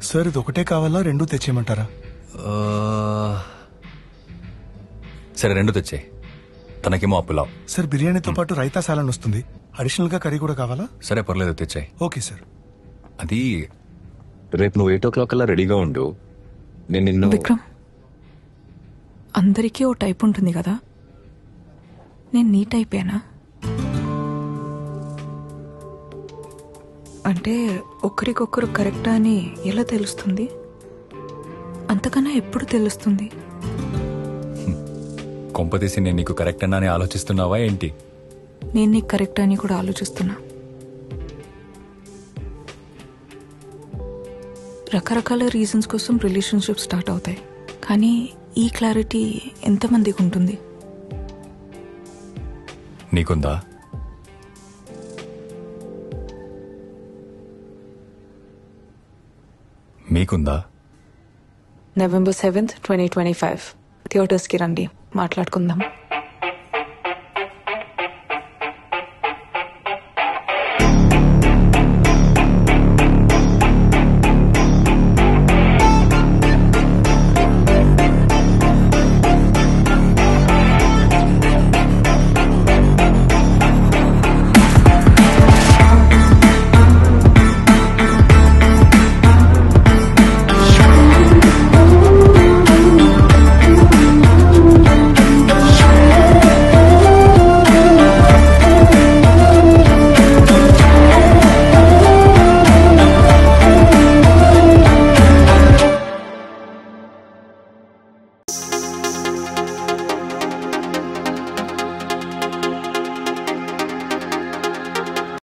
Sir ఇది ఒకటే కావాలా, రెండు తెచ్చేయమంటారా? సరే, రెండు తెచ్చే. తనకేమో పులావ్. సార్ బిర్యానీతో పాటు రైతా సాలన్ వస్తుంది, అడిషనల్ గా కర్రీ కూడా కావాలా? సరే పర్లేదు, తెచ్చాయి. Okay sir. అది రేపు నువ్వు 8 o'clock కల్లా రెడీగా ఉండు. నేను నిన్ను విక్రమ్, అందరికీ ఓ టైప్ ఉంటుంది కదా, నేను నీ టైపేనా? అంటే ఒకరికొకరు కరెక్టా అని ఎలా తెలుస్తుంది? అంతకన్నా ఎప్పుడు తెలుస్తుంది? కొంపతీసి నేను నీకు కరెక్ట్ అన్నా ఆలోచిస్తున్నావా ఏంటి? నేను నీకు కరెక్ట్ అని కూడా ఆలోచిస్తున్నా. రకరకాల రీజన్స్ కోసం రిలేషన్షిప్ స్టార్ట్ అవుతాయి, కానీ ఈ క్లారిటీ ఎంతమందికి ఉంటుంది? నీకుందా? మీకుందా? November 7th, 2025 థియేటర్స్కి రండి, మాట్లాడుకుందాం.